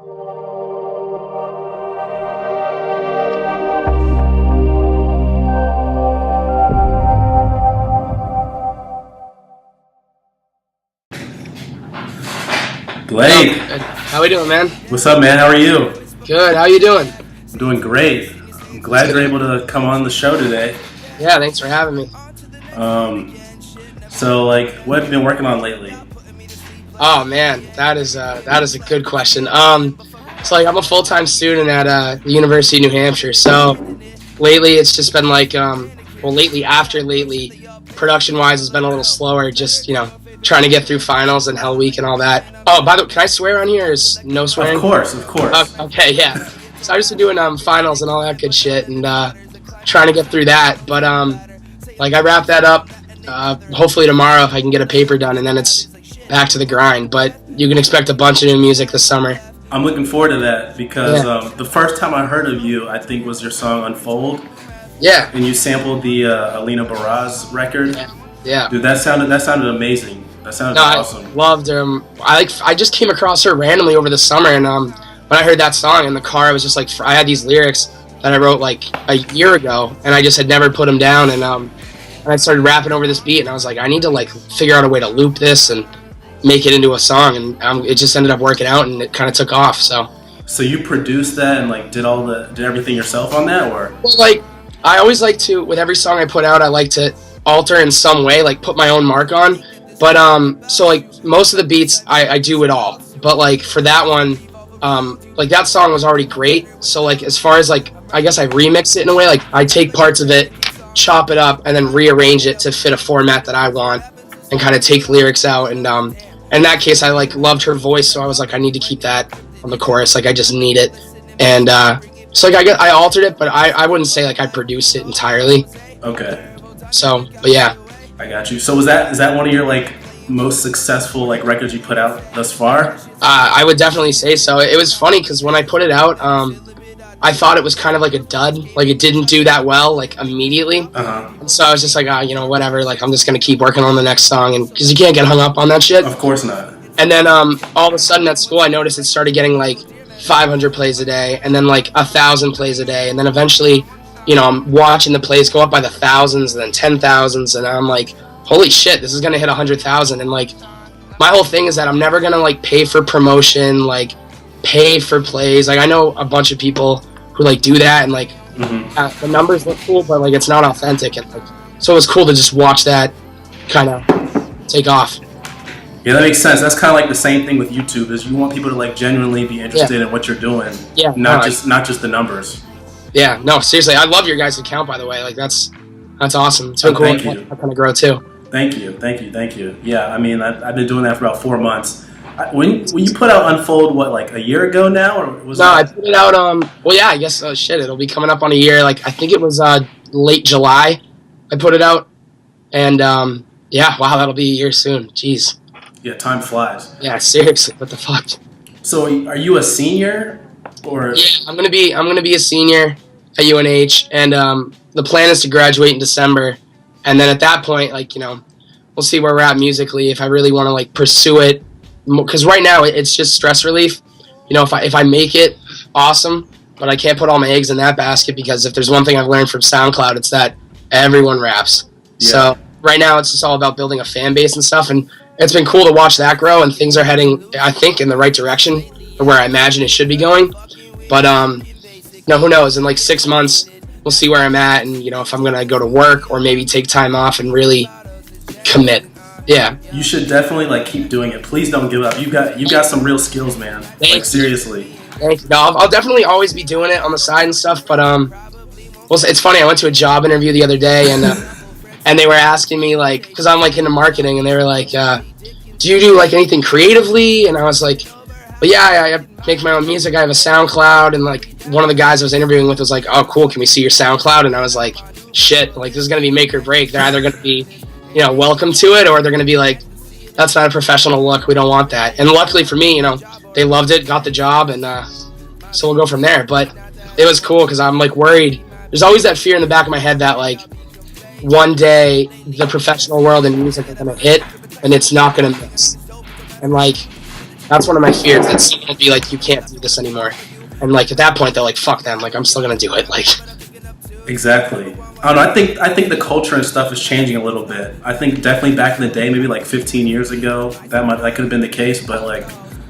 Blake. How we doing, man? What's up, man? How are you? Good. How you doing? I'm doing great. I'm glad you're able to come on the show today. Yeah, thanks for having me. So what have you been working on lately? Oh man, that is a good question. So I'm a full-time student at the University of New Hampshire. So lately it's just been lately, production-wise has been a little slower. Just trying to get through finals and Hell Week and all that. Oh, by the way, can I swear on here? Or is no swearing? Of course. Okay, yeah. So I've just been doing finals and all that good shit and trying to get through that. But I wrap that up hopefully tomorrow if I can get a paper done, and then it's back to the grind. But you can expect a bunch of new music this summer. I'm looking forward to that because the first time I heard of you, I think, was your song Unfold. Yeah. And you sampled the Alina Baraz record. Yeah. Dude, that sounded amazing. That sounded awesome. I loved her. I just came across her randomly over the summer, and when I heard that song in the car, I was just like, I had these lyrics that I wrote like a year ago, and I just had never put them down, and I started rapping over this beat, and I was like, I need to figure out a way to loop this and make it into a song, and it just ended up working out, and it kind of took off. So you produced that and did everything yourself on that, or? Well, I always like to, with every song I put out, I like to alter in some way, put my own mark on. But so most of the beats I do it all. But for that one, that song was already great. So as far as I guess I remix it in a way, I take parts of it, chop it up, and then rearrange it to fit a format that I want, and kind of take lyrics out. And in that case, I loved her voice, so I was I need to keep that on the chorus. I just need it. And so I altered it, but I wouldn't say I produced it entirely. Okay. So, but yeah. I got you. So is that one of your most successful records you put out thus far? I would definitely say so. It was funny because when I put it out, I thought it was kind of a dud. It didn't do that well immediately. And so I was just whatever. I'm just gonna keep working on the next song, and because you can't get hung up on that shit. Of course not. And then all of a sudden at school, I noticed it started getting 500 plays a day, and then 1,000 plays a day, and then eventually, I'm watching the plays go up by the thousands and then 10,000s, and I'm like, holy shit, this is gonna hit 100,000. And my whole thing is that I'm never gonna pay for promotion, pay for plays. I know a bunch of people who do that, and the numbers look cool, but it's not authentic, and so it was cool to just watch that kind of take off. Yeah, that makes sense. That's kind of the same thing with YouTube. Is you want people to genuinely be interested in what you're doing, not just the numbers. Yeah, no, seriously, I love your guys' account, by the way. That's awesome. It's been cool. Thank you. I kind of grow too. Thank you. Yeah, I mean, I've been doing that for about 4 months. When you put out Unfold, what, a year ago now, or was No, I put it out. Well, yeah, I guess. It'll be coming up on a year. I think it was late July. I put it out, and yeah, wow, that'll be a year soon. Jeez. Yeah, time flies. Yeah, seriously, what the fuck? So, are you a senior, or? Yeah, I'm gonna be a senior at UNH, and the plan is to graduate in December, and then at that point, we'll see where we're at musically. If I really want to pursue it, because right now it's just stress relief. If I make it, awesome, but I can't put all my eggs in that basket, because if there's one thing I've learned from SoundCloud, it's that everyone raps. Yeah. So right now it's just all about building a fan base and stuff, and it's been cool to watch that grow, and things are heading, I think, in the right direction, or where I imagine it should be going. But who knows? In 6 months, we'll see where I'm at, and if I'm gonna go to work or maybe take time off and really commit. Yeah. You should definitely keep doing it. Please don't give up. You got some real skills, man. Seriously. Thank you. No, I'll definitely always be doing it on the side and stuff. But well, it's funny. I went to a job interview the other day, and and they were asking me because I'm into marketing, and they were like, "Do you do anything creatively?" And I was like, "Well, yeah, I make my own music. I have a SoundCloud." And one of the guys I was interviewing with was like, "Oh, cool. Can we see your SoundCloud?" And I was like, "Shit! This is gonna be make or break. They're either gonna be, welcome to it, or they're gonna be like, that's not a professional look. We don't want that." And luckily for me, they loved it, got the job, and so we'll go from there. But it was cool because I'm worried. There's always that fear in the back of my head that one day the professional world and music are gonna hit, and it's not gonna mix. And That's one of my fears, that someone will be like, you can't do this anymore. And like at that point, they're like, fuck them. Like I'm still gonna do it. Like exactly. I don't know. I think the culture and stuff is changing a little bit. I think definitely back in the day, maybe like 15 years ago, that could have been the case. But like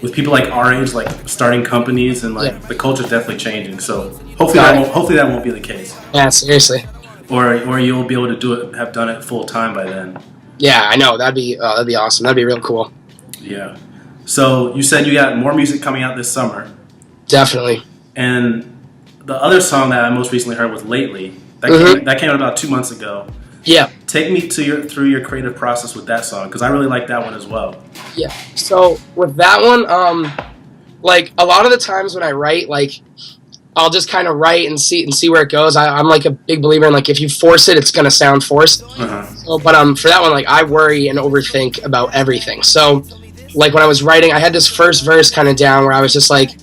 with people like our age, like starting companies and like the culture is definitely changing. So hopefully that won't be the case. Yeah, seriously. Or you'll be able to have done it full time by then. Yeah, I know. That'd be awesome. That'd be real cool. Yeah. So you said you got more music coming out this summer. Definitely. And the other song that I most recently heard was Lately. That came out about 2 months ago. Yeah. Take me through your creative process with that song, because I really like that one as well. Yeah. So with that one, like a lot of the times when I write, like I'll just kind of write and see where it goes. I'm like a big believer in like if you force it, it's gonna sound forced. So, but for that one, like I worry and overthink about everything. So like when I was writing, I had this first verse kind of down where I was just like,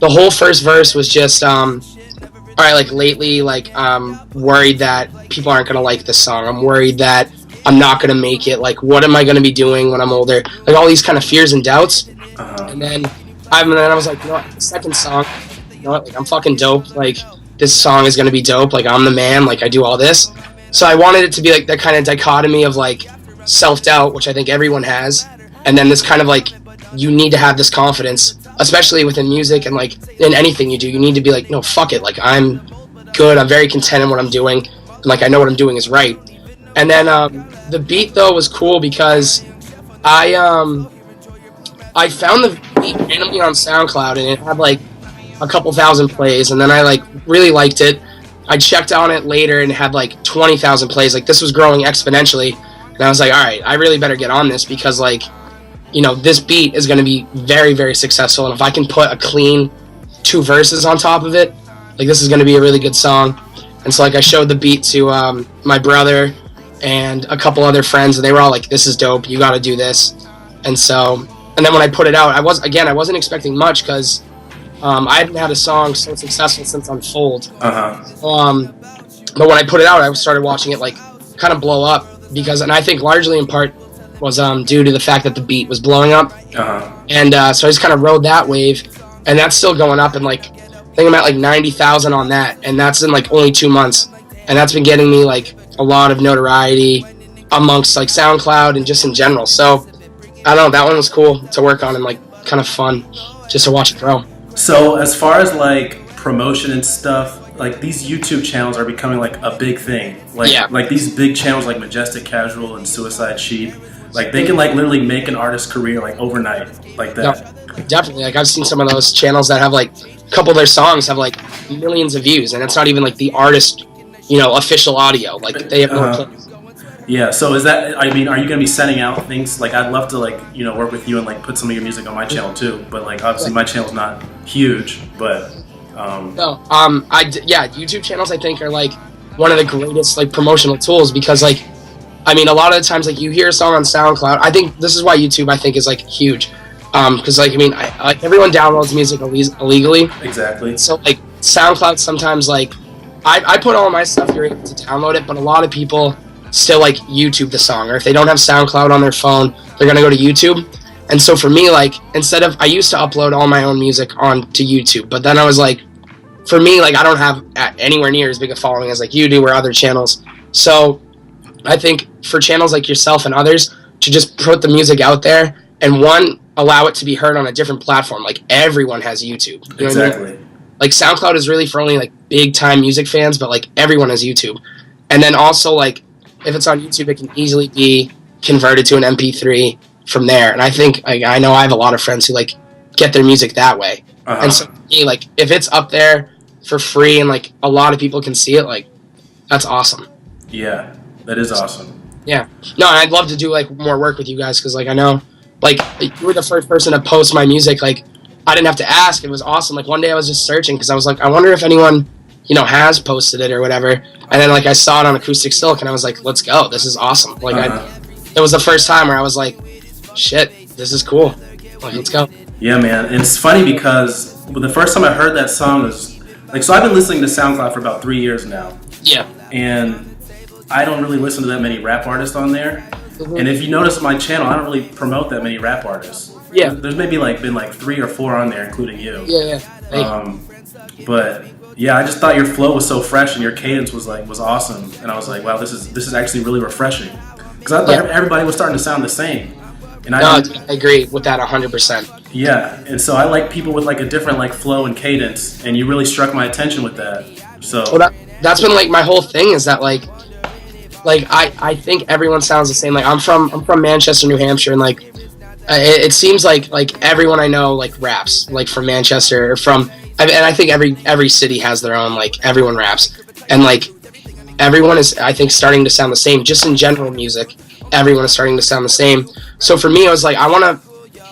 the whole first verse was just all right, like lately, like I'm worried that people aren't gonna like this song. I'm worried that I'm not gonna make it. Like, what am I gonna be doing when I'm older? Like all these kind of fears and doubts. And then I was like, you know what, the second song, you know what, like I'm fucking dope. Like this song is gonna be dope. Like I'm the man. Like I do all this. So I wanted it to be like that kind of dichotomy of like self-doubt, which I think everyone has, and then this kind of like you need to have this confidence, especially within music and like in anything you do. You need to be like, no, fuck it. Like I'm good. I'm very content in what I'm doing, and like I know what I'm doing is right. And then the beat though was cool because I found the beat randomly on SoundCloud and it had like a couple thousand plays, and then I like really liked it. I checked on it later and it had like 20,000 plays. Like this was growing exponentially, and I was like, all right, I really better get on this because like, you know, this beat is going to be very, very successful, and if I can put a clean 2 verses on top of it, like this is going to be a really good song. And so like I showed the beat to my brother and a couple other friends, and they were all like, this is dope, you got to do this. And then when I put it out, I wasn't expecting much because I hadn't had a song so successful since Unfold. But when I put it out, I started watching it like kind of blow up and I think largely in part was due to the fact that the beat was blowing up. And so I just kind of rode that wave, and that's still going up, and like I think I'm at like 90,000 on that, and that's in like only 2 months, and that's been getting me like a lot of notoriety amongst like SoundCloud and just in general. So I don't know, that one was cool to work on and like kind of fun just to watch it grow. So as far as like promotion and stuff, like these YouTube channels are becoming like a big thing. Like these big channels like Majestic Casual and Suicide Sheep, like they can like literally make an artist's career like overnight, like that. No, definitely. Like I've seen some of those channels that have like a couple of their songs have like millions of views, and it's not even like the artist, you know, official audio. Like they have no place. Yeah. So is that? I mean, are you gonna be sending out things? Like I'd love to like work with you and like put some of your music on my channel too. But like obviously my channel's not huge, but. YouTube channels I think are like one of the greatest like promotional tools because like. I mean, a lot of the times, like, you hear a song on SoundCloud. I think this is why YouTube, I think, is, like, huge. Because, like, I mean, everyone downloads music illegally. Exactly. So, like, SoundCloud sometimes, like, I put all my stuff, you're able to download it, but a lot of people still, like, YouTube the song. Or if they don't have SoundCloud on their phone, they're going to go to YouTube. And so for me, like, I used to upload all my own music onto YouTube. But then I was like, for me, like, I don't have anywhere near as big a following as, like, you do or other channels. So I think for channels like yourself and others to just put the music out there and allow it to be heard on a different platform. Like everyone has YouTube. You know exactly. What I mean? Like SoundCloud is really for only like big time music fans, but like everyone has YouTube. And then also like if it's on YouTube, it can easily be converted to an MP3 from there. And I think I know I have a lot of friends who like get their music that way. And so for me, like if it's up there for free and like a lot of people can see it, like that's awesome. Yeah. That is awesome. Yeah. No, I'd love to do like more work with you guys because like I know like you were the first person to post my music. Like I didn't have to ask. It was awesome. Like one day I was just searching because I was like, I wonder if anyone, has posted it or whatever. And then like I saw it on Acoustic Silk and I was like, let's go. This is awesome. Like it was the first time where I was like, shit, this is cool. Like let's go. Yeah, man. And it's funny because the first time I heard that song was like, so I've been listening to SoundCloud for about 3 years now. Yeah. And I don't really listen to that many rap artists on there. And if you notice my channel, I don't really promote that many rap artists. Yeah. There's maybe like been like 3 or 4 on there, including you. Yeah. But yeah, I just thought your flow was so fresh and your cadence was awesome, and I was like, wow, this is actually really refreshing, because I thought everybody was starting to sound the same. And I agree with that 100%. Yeah, and so I like people with like a different like flow and cadence, and you really struck my attention with that. So that's been like my whole thing, is that like I think everyone sounds the same. Like I'm from Manchester, New Hampshire, and like it seems like everyone I know like raps, like from Manchester or from, and I think every city has their own, like everyone raps, and like everyone is, I think, starting to sound the same. Just in general music, everyone is starting to sound the same. So for me, I was like, I want to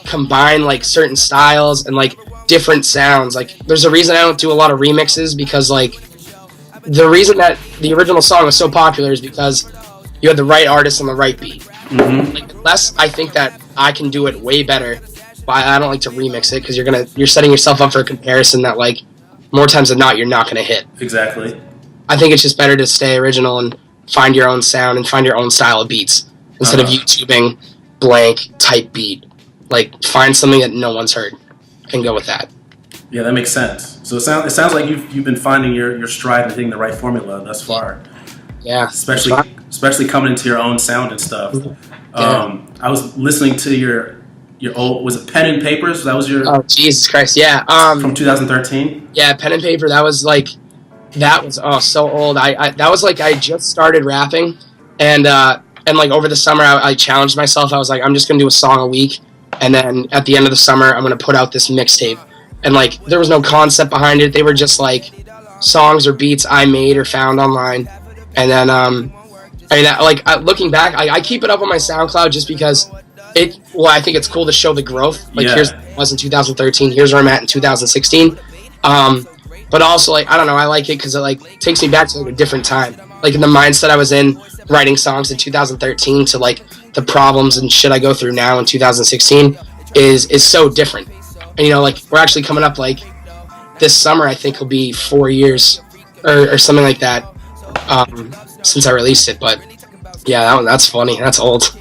combine like certain styles and like different sounds. Like there's a reason I don't do a lot of remixes, because like the reason that the original song was so popular is because you had the right artist on the right beat. Mm-hmm. Like, unless I think that I can do it way better, but I don't like to remix it, because you're setting yourself up for a comparison that like more times than not you're not gonna hit. Exactly. I think it's just better to stay original and find your own sound and find your own style of beats instead of YouTubing blank type beat. Like find something that no one's heard and go with that. Yeah, that makes sense. So it sounds like you've been finding your stride and hitting the right formula thus far. Yeah, especially coming into your own sound and stuff. Yeah. I was listening to your old, was it Pen and Papers? That was your, oh Jesus Christ, yeah. From 2013. Yeah, Pen and Paper. That was so old. That was like I just started rapping, and like over the summer I challenged myself. I was like, I'm just gonna do a song a week, and then at the end of the summer I'm gonna put out this mixtape. And like there was no concept behind it. They were just like songs or beats I made or found online. And then looking back, I keep it up on my SoundCloud just because I think it's cool to show the growth. Like here's what I was in 2013, here's where I'm at in 2016. But also like I don't know, I like it because it like takes me back to like a different time. Like in the mindset I was in writing songs in 2013 to like the problems and shit I go through now in 2016 is so different. And you know, like we're actually coming up like this summer, I think will be 4 years or something like that since I released it. But yeah, that's funny. That's old.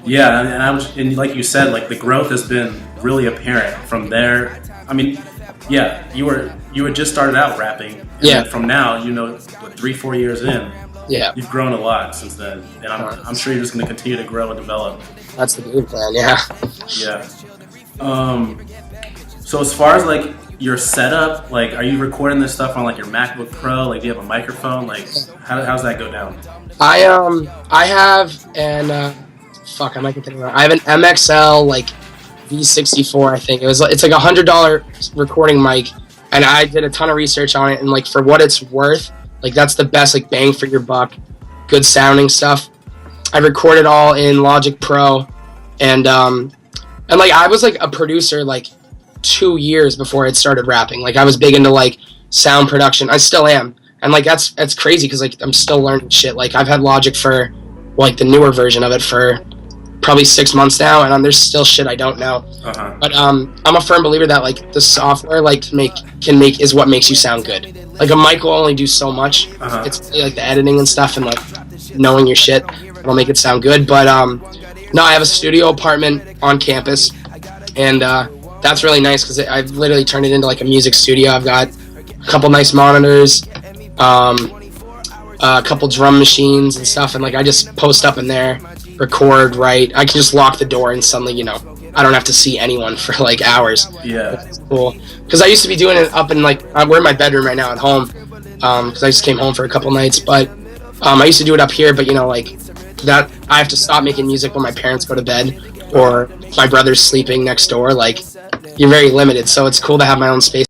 Yeah, and like you said, like the growth has been really apparent from there. I mean, yeah, you had just started out rapping. And then from now, 3-4 years in, you've grown a lot since then, and I'm sure you're just going to continue to grow and develop. That's the game plan. Yeah. Yeah. So as far as like your setup, like are you recording this stuff on like your MacBook Pro? Like do you have a microphone? Like how's that go down? I have an I might get that wrong. I have an MXL like V64, I think. It's like $100 recording mic, and I did a ton of research on it, and like for what it's worth, like that's the best like bang for your buck, good sounding stuff. I recorded all in Logic Pro, and like I was like a producer like 2 years before I started rapping. Like I was big into like sound production. I still am, and like that's crazy because like I'm still learning shit. Like I've had Logic for like the newer version of it for probably 6 months now, and there's still shit I don't know. But I'm a firm believer that like the software like can make is what makes you sound good. Like a mic will only do so much. It's really, like the editing and stuff and like knowing your shit will make it sound good. But no, I have a studio apartment on campus, and that's really nice because I've literally turned it into like a music studio. I've got a couple nice monitors, a couple drum machines and stuff, and like I just post up in there, record, write. I can just lock the door and suddenly, I don't have to see anyone for like hours. Yeah, that's cool. Because I used to be doing it up in like we're in my bedroom right now at home, because I just came home for a couple nights. But I used to do it up here, but like that I have to stop making music when my parents go to bed or my brother's sleeping next door. Like you're very limited, so it's cool to have my own space.